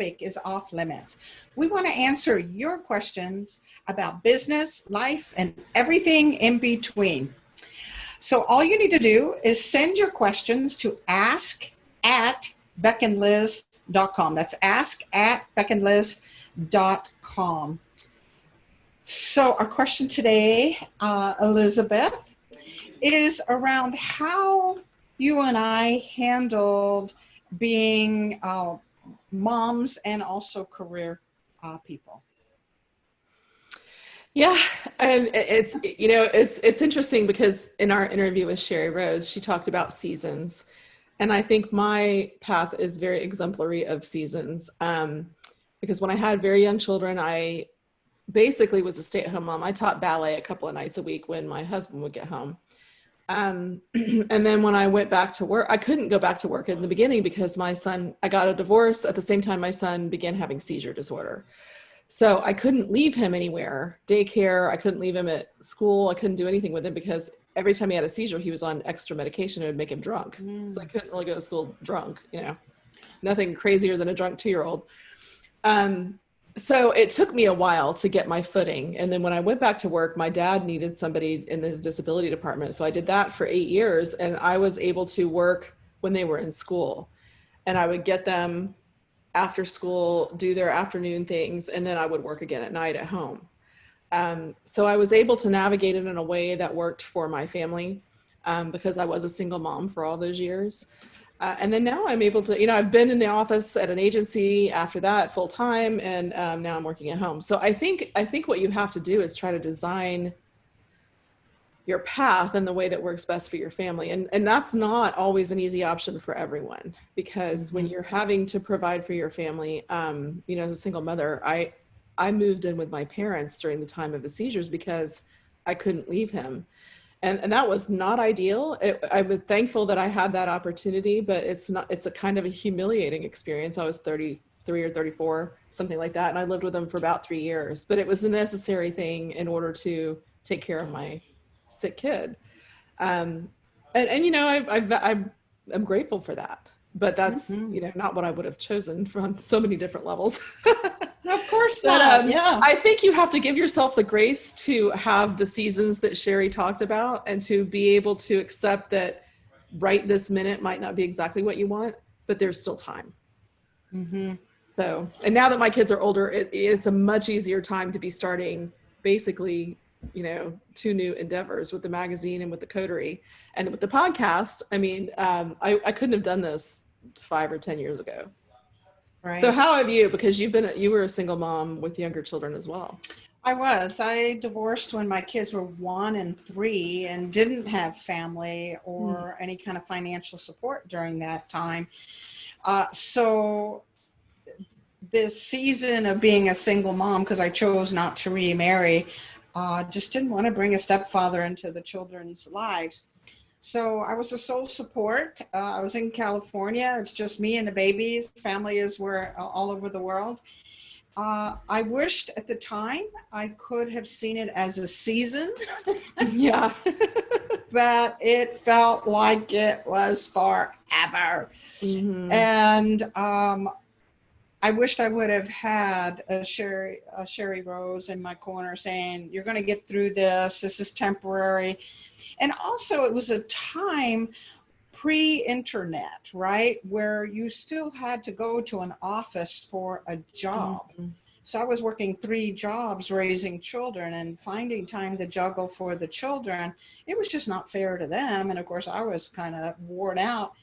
topic is off limits. We want to answer your questions about business, life, and everything in between. So all you need to do is send your questions to ask@beckandliz.com. That's ask@beckandliz.com. So our question today, Elizabeth, is around how you and I handled being moms and also career people. Yeah, and it's interesting because in our interview with Sherry Rose, she talked about seasons, and I think my path is very exemplary of seasons. Because when I had very young children, I basically was a stay-at-home mom. I taught ballet a couple of nights a week when my husband would get home. And then when I went back to work, I couldn't go back to work in the beginning because I got a divorce at the same time my son began having seizure disorder. So I couldn't leave him anywhere, daycare, I couldn't leave him at school, I couldn't do anything with him because every time he had a seizure, he was on extra medication and it would make him drunk. So I couldn't really go to school drunk, nothing crazier than a drunk 2-year-old. So it took me a while to get my footing. And then when I went back to work, my dad needed somebody in his disability department. So I did that for 8 years and I was able to work when they were in school. And I would get them after school, do their afternoon things, and then I would work again at night at home. So I was able to navigate it in a way that worked for my family because I was a single mom for all those years. And then now I'm able to, I've been in the office at an agency after that full time, and now I'm working at home. So I think what you have to do is try to design your path in the way that works best for your family. And that's not always an easy option for everyone, because when you're having to provide for your family, as a single mother, I moved in with my parents during the time of the seizures because I couldn't leave him. And that was not ideal. I was thankful that I had that opportunity, but it's a kind of a humiliating experience. I was 33 or 34, something like that. And I lived with them for about 3 years, but it was a necessary thing in order to take care of my sick kid. I'm grateful for that, but that's, not what I would have chosen from so many different levels. Of course not. Yeah. I think you have to give yourself the grace to have the seasons that Sherry talked about and to be able to accept that right this minute might not be exactly what you want, but there's still time. So, and now that my kids are older, it's a much easier time to be starting basically, 2 new endeavors with the magazine and with the coterie and with the podcast. I mean, I couldn't have done this 5 or 10 years ago. Right. So how have you, because you were a single mom with younger children as well. I divorced when my kids were 1 and 3 and didn't have family or any kind of financial support during that time. So this season of being a single mom, because I chose not to remarry, just didn't want to bring a stepfather into the children's lives. So I was a sole support. I was in California. It's just me and the babies. Family were all over the world. I wished at the time I could have seen it as a season. Yeah. But it felt like it was forever. And I wished I would have had a Sherry Rose in my corner saying, you're going to get through this. This is temporary. And also it was a time pre-internet, right? Where you still had to go to an office for a job. So I was working 3 jobs raising children and finding time to juggle for the children. It was just not fair to them. And of course I was kind of worn out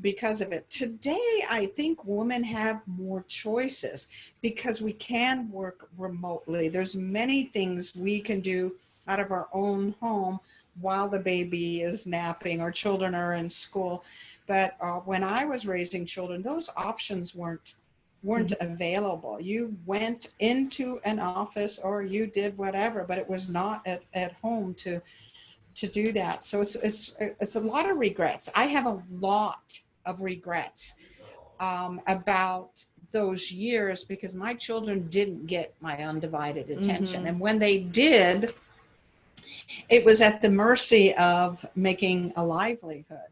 because of it. Today, I think women have more choices because we can work remotely. There's many things we can do out of our own home while the baby is napping or children are in school. But when I was raising children, those options weren't available. You went into an office or you did whatever, but it was not at home to do that. So it's a lot of regrets. I have a lot of regrets about those years because my children didn't get my undivided attention. And when they did, it was at the mercy of making a livelihood.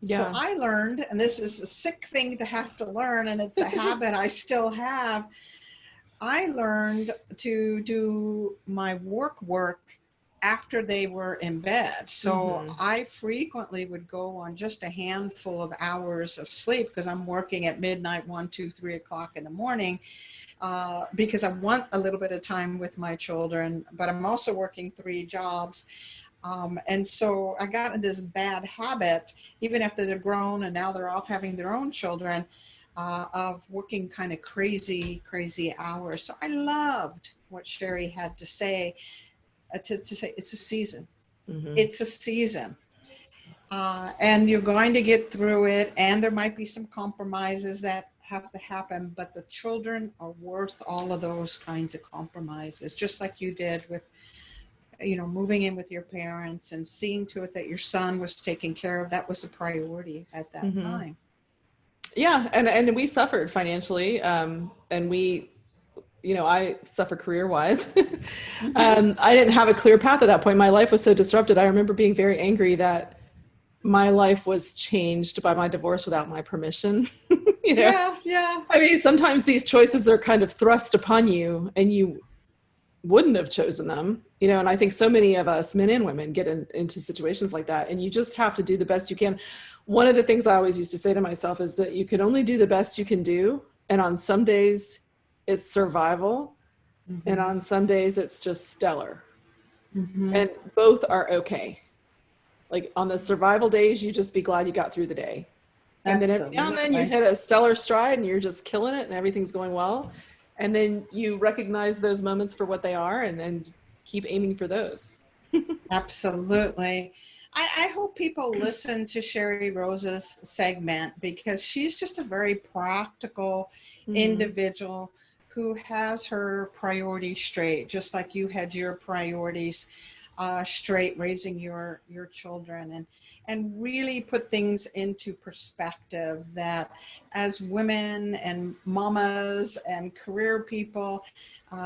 So Yeah. I learned, and this is a sick thing to have to learn, and it's a habit I still have. I learned to do my work after they were in bed. So Mm-hmm. I frequently would go on just a handful of hours of sleep because I'm working at midnight, 1, 2, 3 o'clock in the morning, because I want a little bit of time with my children, but I'm also working 3 jobs. And so I got in this bad habit, even after they're grown and now they're off having their own children, of working kind of crazy hours. So I loved what Sherry had to say, to say it's a season. Mm-hmm. It's a season. And you're going to get through it. And there might be some compromises that have to happen, but the children are worth all of those kinds of compromises, just like you did with, moving in with your parents and seeing to it that your son was taken care of. That was a priority at that Mm-hmm. time. Yeah. And we suffered financially. And we, I suffer career wise. I didn't have a clear path at that point. My life was so disrupted. I remember being very angry that my life was changed by my divorce without my permission. you know, Yeah. I mean, sometimes these choices are kind of thrust upon you and you wouldn't have chosen them, and I think so many of us, men and women, get into situations like that, and you just have to do the best you can. One of the things I always used to say to myself is that you can only do the best you can do, and on some days it's survival, and Mm-hmm. on some days it's just stellar, Mm-hmm. and both are okay. Like on the survival days, you just be glad you got through the day, and then every now and then you Absolutely. hit a stellar stride and you're just killing it and everything's going well. And then you recognize those moments for what they are and then keep aiming for those. Absolutely. I hope people listen to Sherry Rose's segment because she's just a very practical Mm-hmm. individual who has her priorities straight, just like you had your priorities straight, raising your children, and really put things into perspective that as women and mamas and career people,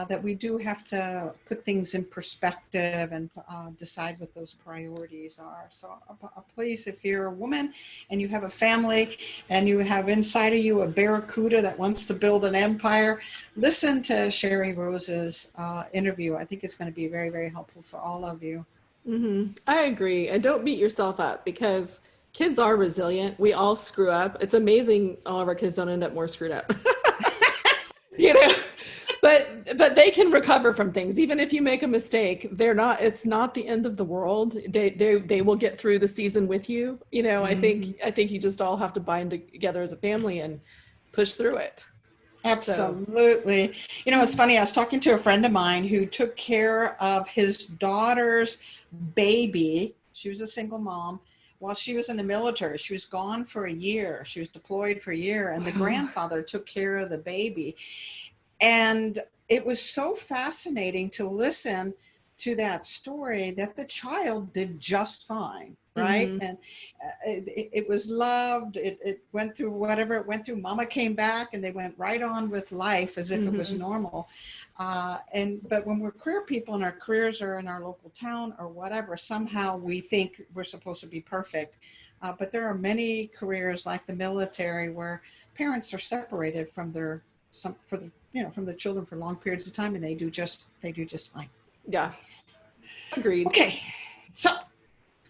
that we do have to put things in perspective and decide what those priorities are. So please, if you're a woman and you have a family and you have inside of you a barracuda that wants to build an empire, listen to Sherry Rose's interview. I think it's going to be very, very helpful for all of you. Mm-hmm. I agree. And don't beat yourself up because kids are resilient. We all screw up. It's amazing all of our kids don't end up more screwed up. you know, but they can recover from things. Even if you make a mistake, it's not the end of the world. They will get through the season with you. I Mm-hmm. think you just all have to bind together as a family and push through it. So, Absolutely. It's funny. I was talking to a friend of mine who took care of his daughter's baby. She was a single mom while she was in the military. She was gone for a year. She was deployed for a year, and the grandfather took care of the baby. And it was so fascinating to listen to that story that the child did just fine, right? mm-hmm, And it was loved. It went through whatever it went through. Mama came back and they went right on with life as if it was mm-hmm, normal. But when we're career people and our careers are in our local town or whatever, somehow we think we're supposed to be perfect. But there are many careers like the military where parents are separated from from the children for long periods of time, and they do just fine. yeah, agreed. Okay, so